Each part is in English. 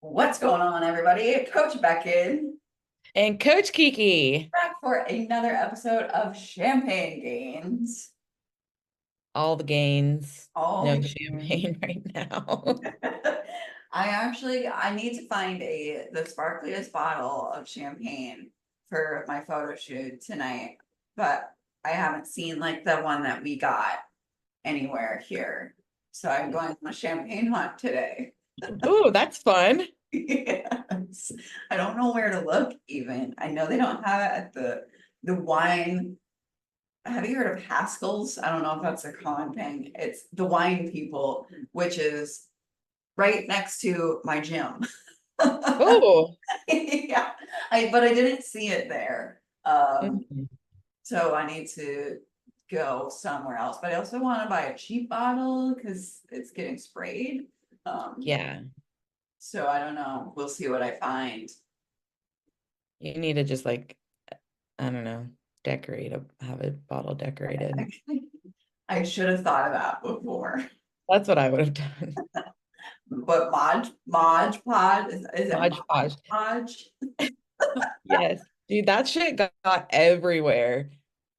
What's going on, everybody? Coach Beckett And Coach Kiki, back for another episode of Champagne Gains. all the gains, All no the gains. champagne right now. I need to find the sparkliest bottle of champagne for my photo shoot tonight, but I haven't seen like the one that we got anywhere here. So I'm going on a champagne hunt today. Ooh, that's fun. Yes. I don't know where to look even. I know they don't have it at the wine. Have you heard of Haskell's? I don't know if that's a common thing. It's the wine people, which is right next to my gym. Oh, Yeah, but I didn't see it there. mhm. So I need to go somewhere else. But I also want to buy a cheap bottle because it's getting sprayed. Um, Yeah, so I don't know. We'll see what I find. you need to just like, I don't know, have a bottle decorated. I should have thought of that before. That's what I would have done. But Mod Podge, is it Hodge Mod Podge. Podge? Yes, dude, that shit got everywhere.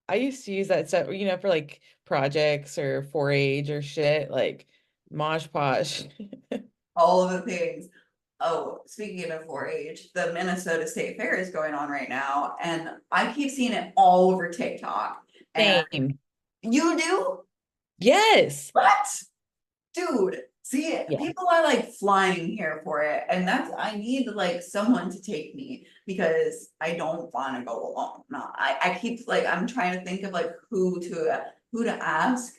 I used to use that stuff, for like projects or 4-H or shit, like Mosh Posh. All of the things. Oh, speaking of 4-H, the Minnesota State Fair is going on right now, and I keep seeing it all over TikTok. And Same. you do? Yes. What? Dude, see, Yeah. people are like flying here for it, and I need like someone to take me because I don't want to go alone. No, I keep like I'm trying to think of like who to ask,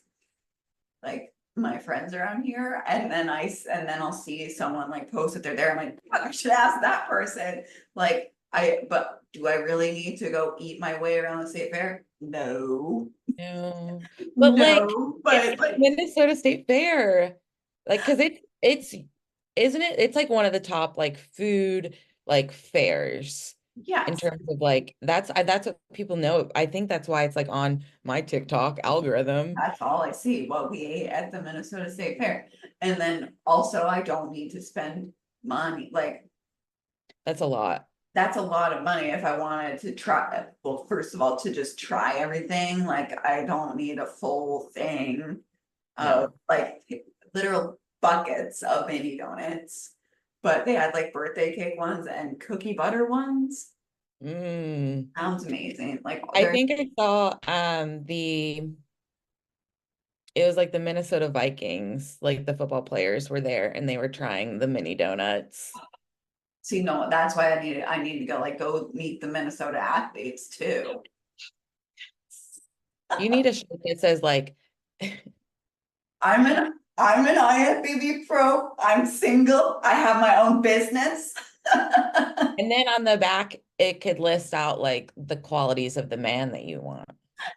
like my friends around here, and then I'll see someone like post that they're there. I'm like, "Fuck, I should ask that person. But do I really need to go eat my way around the state fair? No, No. But like no, it's but like like Minnesota State Fair. Like because it's isn't it? It's like one of the top like food like fairs in yes. terms of like that's what people know. I think that's why it's like on my TikTok algorithm. That's all I see, what we ate at the Minnesota State Fair. And then also I don't need to spend money, like, That's a lot. that's a lot of money if I wanted to try, well, first of all, to just try everything, like, I don't need a full thing of, No. like, literal buckets of mini donuts. But they had like birthday cake ones and cookie butter ones. Mm. Sounds amazing, like, I there's, think I saw it was like the Minnesota Vikings, like the football players were there and they were trying the mini donuts. see, no, that's why I need to go meet the Minnesota athletes too. You need a shirt that says like I'm an IFBB pro. I'm single. I have my own business. and then on the back, it could list out like the qualities of the man that you want.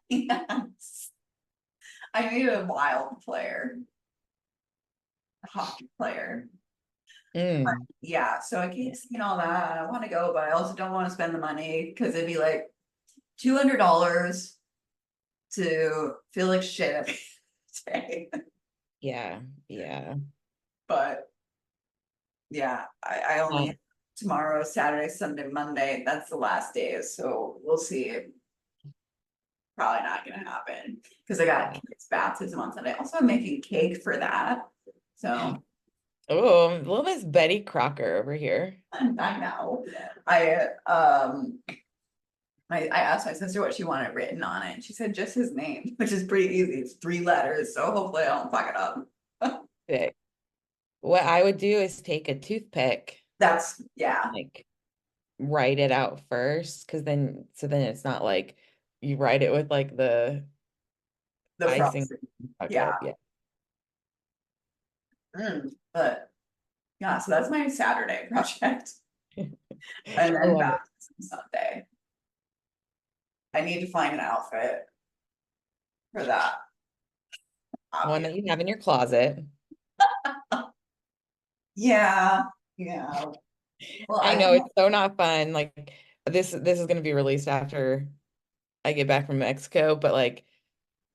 Yes. I need a wild player, a hockey player. Mm, Yeah, so I keep seeing all that. I want to go, but I also don't want to spend the money because it'd be like $200 to feel like shit every day. yeah, yeah. But yeah, I Um, only tomorrow, Saturday, Sunday, Monday. That's the last day, so we'll see. Probably not gonna happen because I got yeah. kids' baptism on Sunday. Also, I'm making cake for that. So Oh, little Miss Betty Crocker over here. I know. I um I asked my sister what she wanted written on it. And she said just his name, which is pretty easy. It's 3 letters, so hopefully I don't fuck it up. Okay. What I would do is take a toothpick, That's yeah, like write it out first, because then it's not like you write it with like the the icing frosting. fuck Yeah. up. Yeah. But yeah, so that's my Saturday project. And I then love it. baptism Sunday. I need to find an outfit for that, One obviously. that you have in your closet. Yeah, yeah. Well, I I know think it's so not fun. Like this is going to be released after I get back from Mexico, but like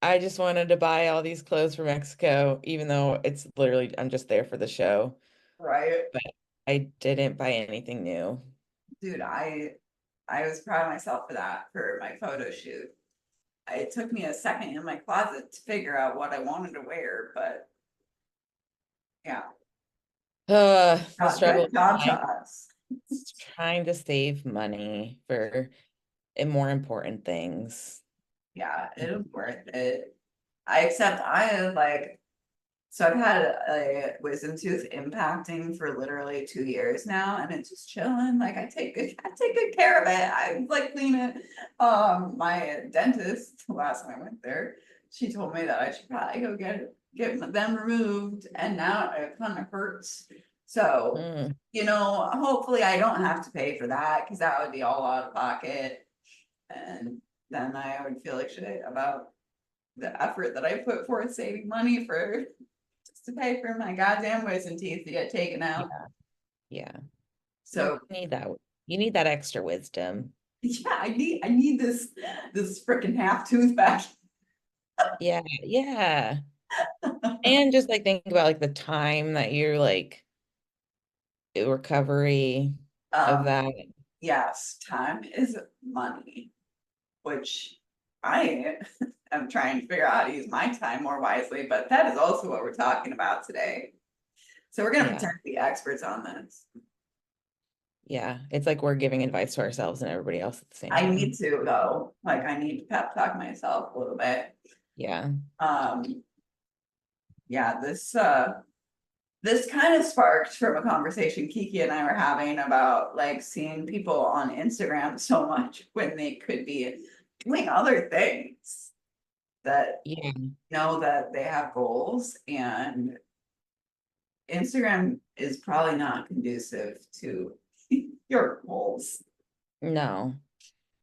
I just wanted to buy all these clothes for Mexico, even though it's literally I'm just there for the show. right. I didn't buy anything new. Dude, I was proud of myself for that, for my photo shoot. It took me a second in my closet to figure out what I wanted to wear, but yeah, The struggle good of job to trying us. trying to save money for more important things. Yeah, it was worth it. I like, so I've had a wisdom tooth impacting for literally 2 years now, and it's just chilling. Like I take good care of it. I like clean it. My dentist, the last time I went there, she told me that I should probably go get them removed, and now it kind of hurts. So, Mm, hopefully I don't have to pay for that, because that would be all out of pocket, and then I would feel like shit about the effort that I put forth saving money for just to pay for my goddamn wisdom teeth to get taken out. yeah, yeah. You So need that. You need that extra wisdom. yeah, I need this freaking half tooth back. Yeah, yeah. And just like think about like the time that you're like recovery of Um, that. yes, time is money, which I am trying to figure out how to use my time more wisely, but that is also what we're talking about today. So we're gonna Yeah, pretend to be experts on this. yeah. It's like we're giving advice to ourselves and everybody else at the same I need time. to though, like I need to pep talk myself a little bit. Yeah. Um, yeah, this kind of sparked from a conversation Kiki and I were having about like seeing people on Instagram so much when they could be doing other things that Yeah. know that they have goals, and Instagram is probably not conducive to your goals. No.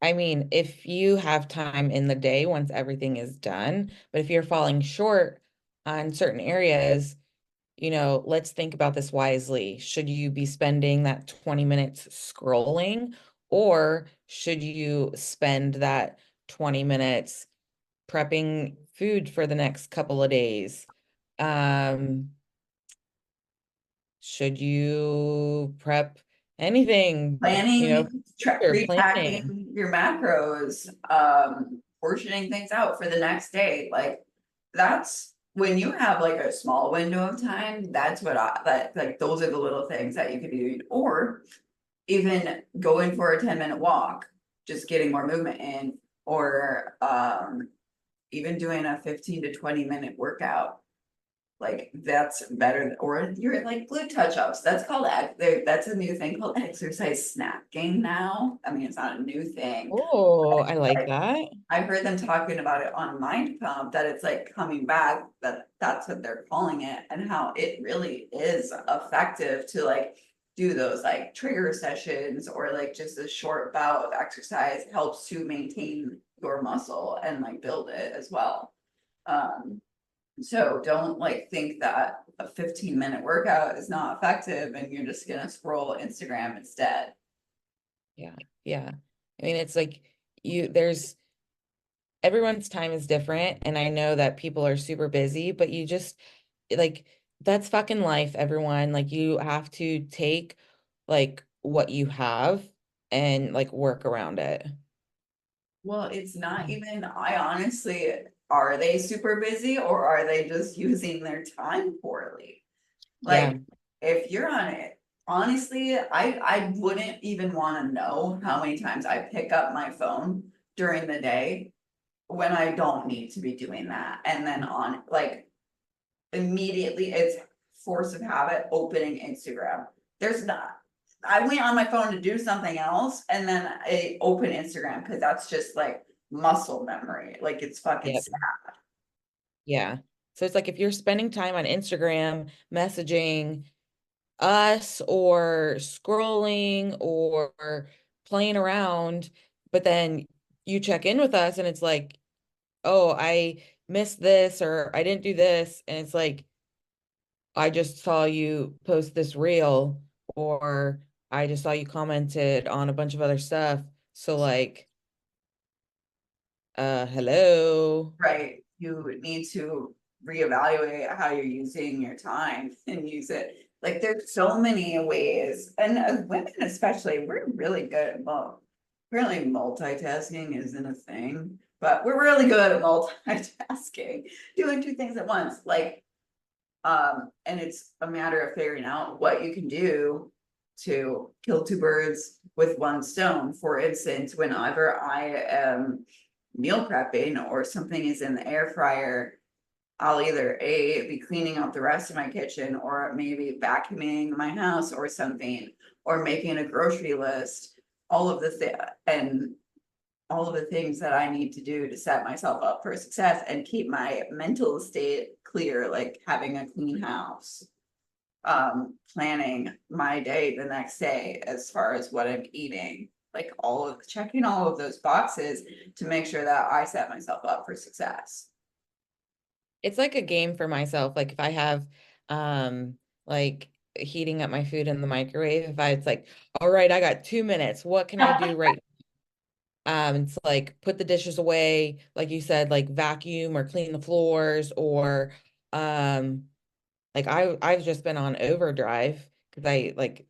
I mean, if you have time in the day once everything is done, but if you're falling short on certain areas, let's think about this wisely. Should you be spending that 20 minutes scrolling, or should you spend that 20 minutes prepping food for the next couple of days? Um, should you prep anything, Planning, or planning? repacking your macros, portioning things out for the next day, like that's when you have like a small window of time, that's what that like those are the little things that you could do, or even going for a 10-minute walk, just getting more movement in, or even doing a 15 to 20-minute workout. Like that's better, or you're like glute touch-ups. That's called that's a new thing called exercise snacking now. I mean, it's not a new thing. Oh, I like Like that. I heard them talking about it on Mind Pump, that it's like coming back, that's what they're calling it, and how it really is effective to like do those like trigger sessions, or like just a short bout of exercise helps to maintain your muscle and like build it as well. Um, so don't like think that a 15-minute workout is not effective and you're just gonna scroll Instagram instead. Yeah. Yeah. I mean, it's like there's everyone's time is different. And I know that people are super busy, but you just like, that's fucking life, everyone. Like, you have to take like what you have and like work around it. Well, it's not even, I honestly, are they super busy or are they just using their time poorly? Yeah. Like, if you're on it, honestly, I wouldn't even wanna know how many times I pick up my phone during the day when I don't need to be doing that. And then on like immediately it's force of habit opening Instagram. There's not. I went on my phone to do something else and then I open Instagram because that's just like muscle memory. Like it's fucking Yep. sad. Yeah. So it's like if you're spending time on Instagram messaging us or scrolling or playing around, but then you check in with us and it's like, oh, I missed this or I didn't do this. And it's like, I just saw you post this reel, or I just saw you commented on a bunch of other stuff. So like, hello. Right. You need to reevaluate how you're using your time and use it. Like there's so many ways, and as women especially, we're really good at apparently multitasking isn't a thing, but we're really good at multitasking, doing two things at once, like and it's a matter of figuring out what you can do to kill two birds with one stone. For instance, whenever I am meal prepping or something is in the air fryer, I'll either be cleaning up the rest of my kitchen, or maybe vacuuming my house or something, or making a grocery list, all of and all of the things that I need to do to set myself up for success and keep my mental state clear, like having a clean house. Planning my day the next day as far as what I'm eating, like checking all of those boxes to make sure that I set myself up for success. It's like a game for myself. Like if I have like heating up my food in the microwave, if it's like, all right, I got 2 minutes, what can I do right? It's like put the dishes away, like you said, like vacuum or clean the floors, or um like I've just been on overdrive because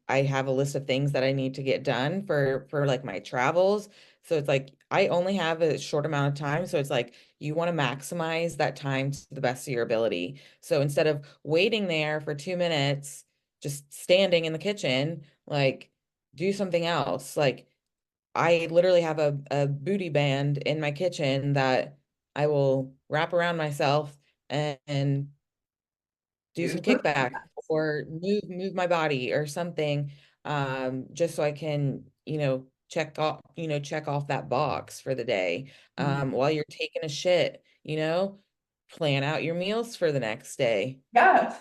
I have a list of things that I need to get done for like my travels. So it's like I only have a short amount of time. So it's like you want to maximize that time to the best of your ability. So instead of waiting there for 2 minutes, just standing in the kitchen, like do something else. Like I literally have a booty band in my kitchen that I will wrap around myself and do some Super. kickback or move my body or something, just so I can, check off that box for the day. While you're taking a shit, plan out your meals for the next day. Yeah.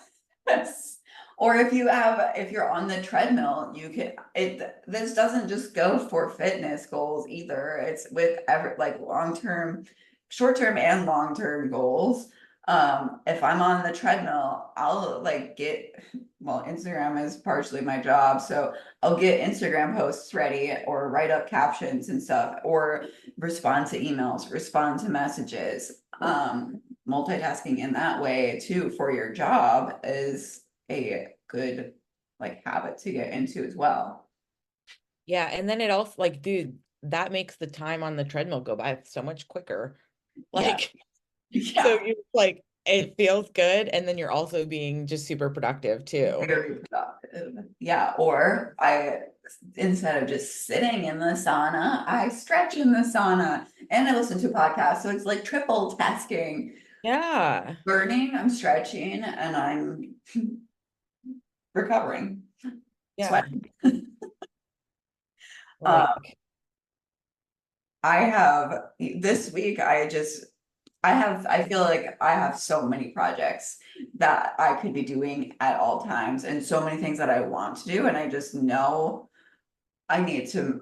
Yes. Or if you're on the treadmill, this doesn't just go for fitness goals either. It's with like long-term, short-term and long-term goals. If I'm on the treadmill, I'll like well, Instagram is partially my job, so I'll get Instagram posts ready or write up captions and stuff, or respond to emails, respond to messages. Multitasking in that way too for your job is a good like habit to get into as well. Yeah, and then it also like, dude, that makes the time on the treadmill go by so much quicker. Yeah. Like, so Yeah. you like it feels good, and then you're also being just super productive too. Very productive. Yeah. Or instead of just sitting in the sauna, I stretch in the sauna and I listen to podcasts. So it's like triple tasking. Yeah. Burning, I'm stretching, and I'm recovering, Yeah. sweating. Like, I have this week, I feel like I have so many projects that I could be doing at all times and so many things that I want to do. And I just know I need to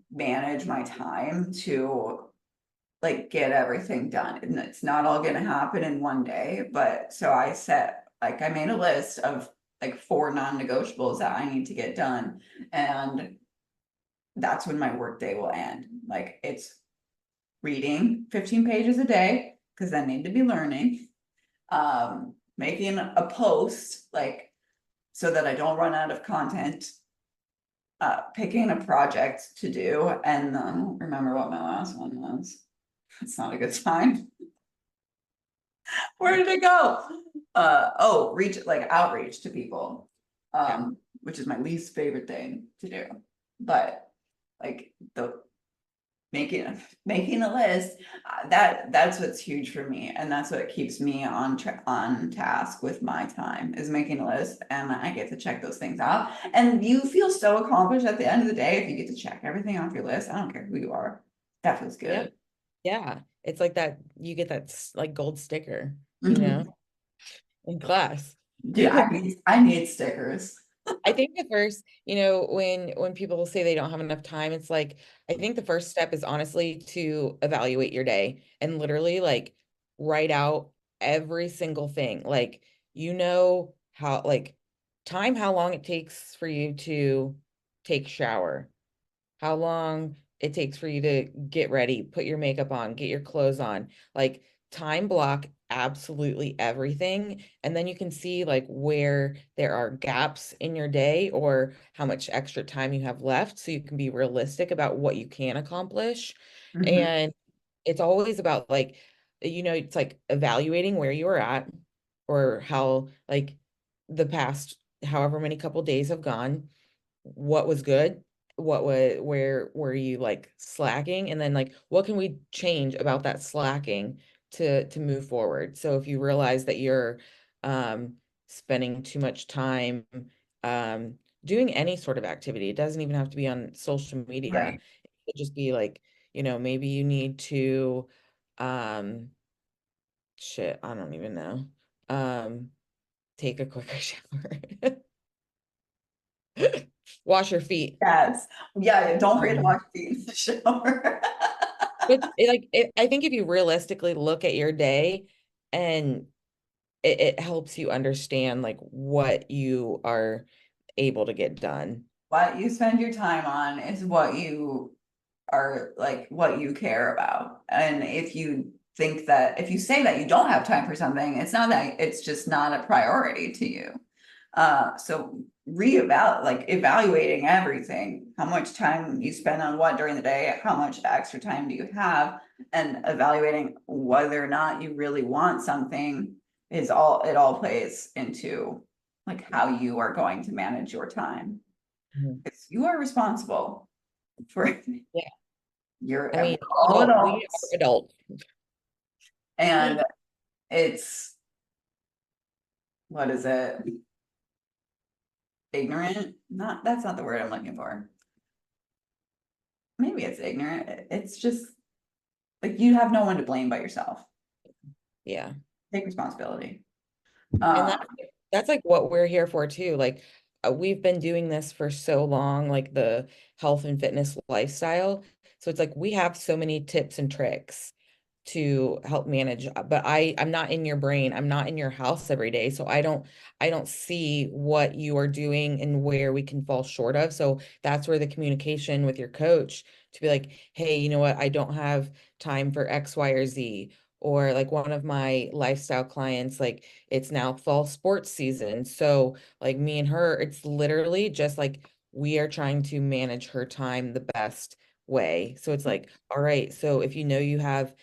manage my time to like get everything done. And it's not all gonna happen in one day, but so I made a list of like 4 non-negotiables that I need to get done. And that's when my workday will end. Like it's reading 15 pages a day, because I need to be learning. Making a post, like so that I don't run out of content. Picking a project to do, and I don't remember what my last one was. It's not a good sign. Where did it go? Oh, outreach to people. yeah. Which is my least favorite thing to do. But like the making a list, that's what's huge for me, and that's what keeps me on task with my time, is making a list, and I get to check those things out. And you feel so accomplished at the end of the day if you get to check everything off your list. I don't care who you are. That feels Yeah. good. Yeah. It's like that you get that like gold sticker, Mhm. in class. Dude, I need stickers. I think the first, when people say they don't have enough time, it's like I think the first step is honestly to evaluate your day and literally like write out every single thing. Like, how like how long it takes for you to take shower, how long it takes for you to get ready, put your makeup on, get your clothes on. Like time block absolutely everything. And then you can see like where there are gaps in your day or how much extra time you have left. So you can be realistic about what you can accomplish. Mhm. And it's always about like, it's like evaluating where you are at or how like the past however many couple days have gone, what was good, where were you like slacking, and then like what can we change about that slacking to move forward. So if you realize that you're um spending too much time um doing any sort of activity, it doesn't even have to be on social media. Right. It could just be like, maybe you need to um shit, I don't even know. Take a quicker shower. Wash your feet. Yes. Yeah, don't forget to Um, wash your feet in the shower. But I think if you realistically look at your day and it helps you understand like what you are able to get done. What you spend your time on is what you are like, what you care about. And if you say that you don't have time for something, it's not that, it's just not a priority to you. So evaluating everything, how much time you spend on what during the day, how much extra time do you have, and evaluating whether or not you really want something it all plays into like how you are going to manage your time. Mhm. Because you are responsible for Yeah. I we're mean, all we are adults, adults. and it's, what is it? Ignorant? Not, that's not the word I'm looking for. Maybe it's ignorant. It's just like you have no one to blame but yourself. Yeah. Take responsibility. And Um, that's like what we're here for too. Like we've been doing this for so long, like the health and fitness lifestyle. So it's like we have so many tips and tricks to help manage, but I'm not in your brain. I'm not in your house every day. So I don't see what you are doing and where we can fall short of. So that's where the communication with your coach to be like, hey, you know what? I don't have time for X, Y, or Z. Or like one of my lifestyle clients, like it's now fall sports season. So like me and her, it's literally just like we are trying to manage her time the best way. So it's like, all right, so if you have,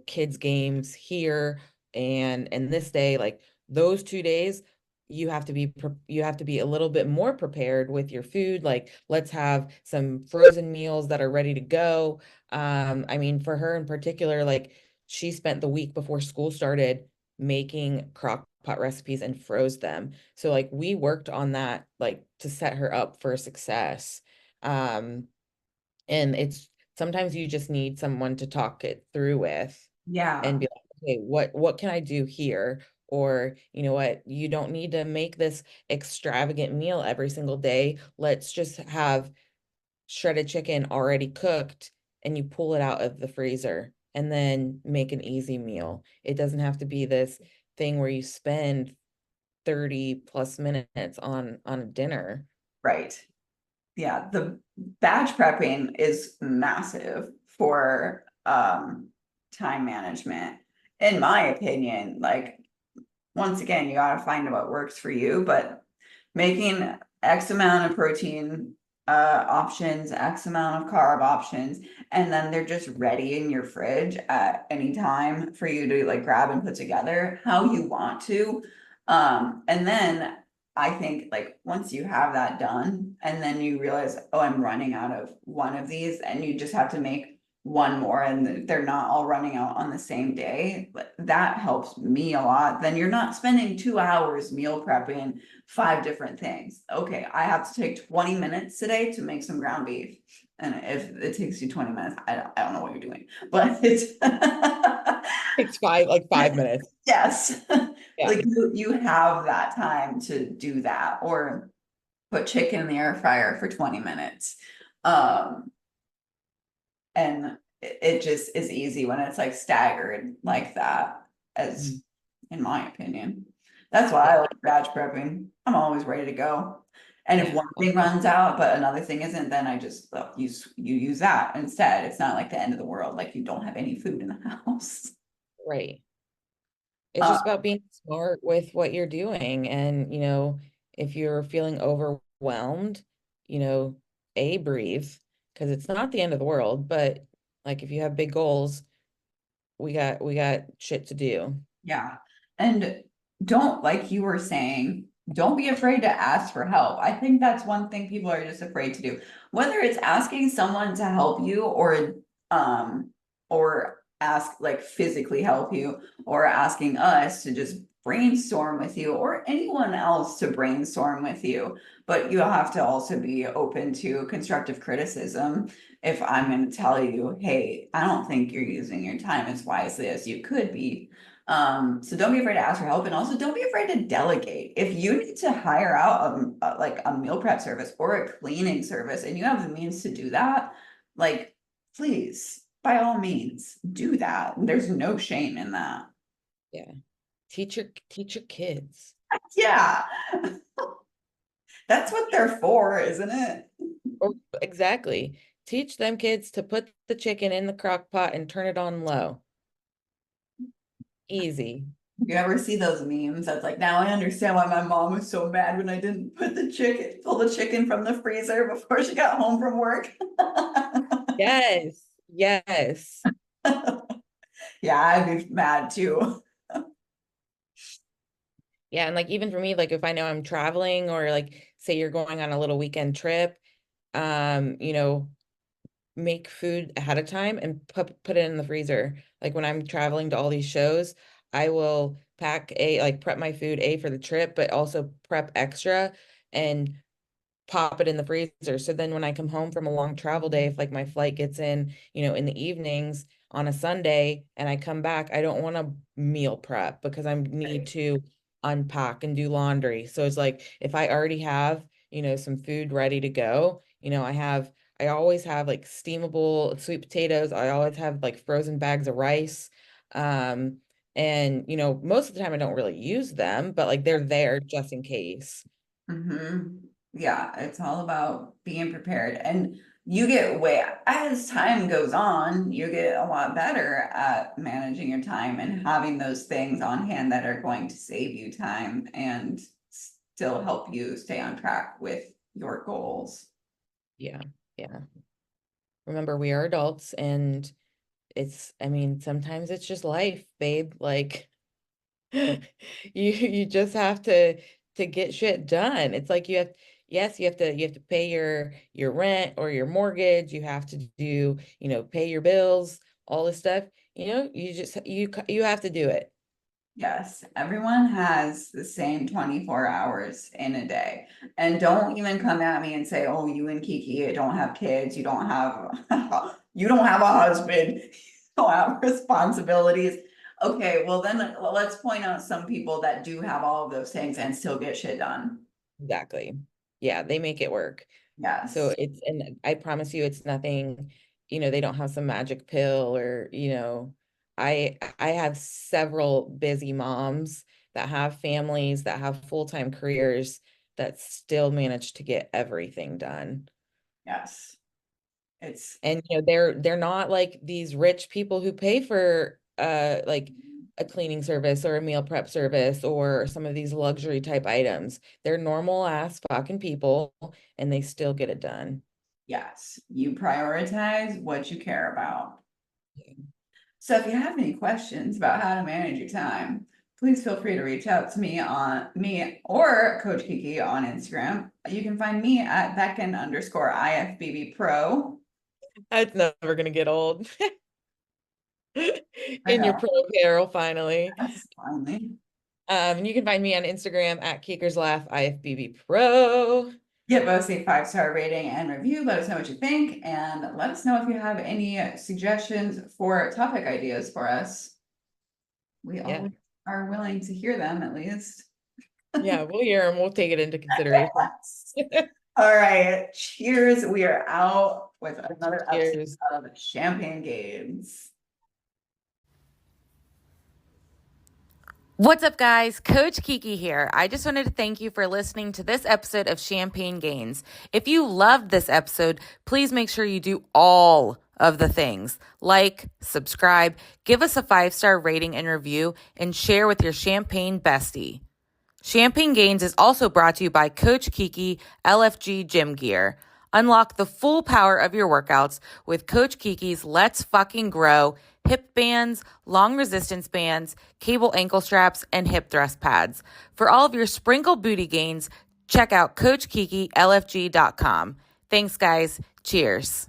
kids games here and this day, like those 2 days, you have to be a little bit more prepared with your food. Like let's have some frozen meals that are ready to go. I mean, for her in particular, like she spent the week before school started making crock pot recipes and froze them. So like we worked on that like to set her up for success. Um, and it's sometimes you just need someone to talk it through with and yeah, be like, okay, what can I do here? Or, you know what, you don't need to make this extravagant meal every single day. Let's just have shredded chicken already cooked and you pull it out of the freezer and then make an easy meal. It doesn't have to be this thing where you spend 30 plus minutes on a dinner. right. Yeah, the batch prepping is massive for time management. In my opinion, like once again, you gotta find what works for you, but making X amount of protein options, X amount of carb options, and then they're just ready in your fridge at any time for you to like grab and put together how you want to. And then I think like once you have that done and then you realize, oh, I'm running out of one of these, and you just have to make one more and they're not all running out on the same day, that helps me a lot. Then you're not spending 2 hours meal prepping 5 different things. Okay, I have to take 20 minutes today to make some ground beef. And if it takes you 20 minutes, I don't know what you're doing, but it's It's 5 minutes. yes, Yeah. like you have that time to do that, or put chicken in the air fryer for 20 minutes. Um, and it just is easy when it's like staggered like that, as Mhm. in my opinion. That's why Yeah. I like batch prepping. I'm always ready to go. And if Yeah. one thing runs out, but another thing isn't, then I just you use that instead. It's not like the end of the world, like you don't have any food in the house. Right. It's just about being smart with what you're doing. And, if you're feeling overwhelmed, breathe, because it's not the end of the world, but like if you have big goals, we got shit to do. Yeah. And don't, like you were saying, don't be afraid to ask for help. I think that's one thing people are just afraid to do. Whether it's asking someone to help you um or ask like physically help you or asking us to just brainstorm with you or anyone else to brainstorm with you. But you have to also be open to constructive criticism. If I'm going to tell you, hey, I don't think you're using your time as wisely as you could be, so don't be afraid to ask for help, and also don't be afraid to delegate. If you need to hire out like a meal prep service or a cleaning service and you have the means to do that, like please, by all means, do that. There's no shame in that. Yeah. Teach your kids. Yeah. That's what they're for, isn't it? Oh, exactly. Teach them kids to put the chicken in the crock pot and turn it on low. Easy. You ever see those memes that's like, now I understand why my mom was so mad when I didn't pull the chicken from the freezer before she got home from work? Yes. Yes. Yeah, I'd be mad too. Yeah, and like even for me, like if I know I'm traveling or like say you're going on a little weekend trip, um, you know, make food ahead of time and put it in the freezer. Like when I'm traveling to all these shows, I will prep my food for the trip, but also prep extra and pop it in the freezer. So then when I come home from a long travel day, if like my flight gets in, in the evenings on a Sunday and I come back, I don't want to meal prep because I need to unpack and do laundry. So it's like if I already have, some food ready to go, I always have like steamable sweet potatoes. I always have like frozen bags of rice. Um, and most of the time I don't really use them, but like they're there just in case. Hmm. Yeah, it's all about being prepared. And you get way, as time goes on, you get a lot better at managing your time and having those things on hand that are going to save you time and still help you stay on track with your goals. Yeah. Yeah. Remember, we are adults and I mean, sometimes it's just life, babe. Like you just have to get shit done. It's like yes, you have to pay your rent or your mortgage. You have to do, pay your bills, all this stuff. You have to do it. Yes, everyone has the same 24 hours in a day. And don't even come at me and say, oh, you and Kiki don't have kids, you don't have you don't have a husband, you don't have responsibilities. Okay, well then let's point out some people that do have all of those things and still get shit done. Exactly. Yeah, they make it work. So Yes. and I promise you it's nothing, they don't have some magic pill or, I have several busy moms that have families that have full-time careers that still manage to get everything done. Yes. It's And they're not like these rich people who pay for like a cleaning service or a meal prep service or some of these luxury type items. They're normal ass fucking people and they still get it done. yes, you prioritize what you care about. So if you have any questions about how to manage your time, please feel free to reach out to me or Coach Kiki on Instagram. You can find me at Beckon_IFBB Pro. It's never gonna get old. I In your know, pro apparel finally. that's finally. And you can find me on Instagram at Keekers Laugh IFBB Pro. Give us a 5-star rating and review. Let us know what you think, and let us know if you have any suggestions for topic ideas for us. We Yeah. always are willing to hear them, at least. Yeah, we'll hear them. We'll take it into consideration. All right, cheers. We are out with another episode Cheers. of Champagne Games. What's up, guys? Coach Kiki here. I just wanted to thank you for listening to this episode of Champagne Gains. If you loved this episode, please make sure you do all of the things. Like, subscribe, give us a 5-star rating and review, and share with your champagne bestie. Champagne Gainz is also brought to you by Coach Kiki LFG Gym Gear. Unlock the full power of your workouts with Coach Kiki's Let's Fucking Grow hip bands, long resistance bands, cable ankle straps, and hip thrust pads. For all of your sprinkle booty gains, check out CoachKikiLFG.com. Thanks, guys. Cheers.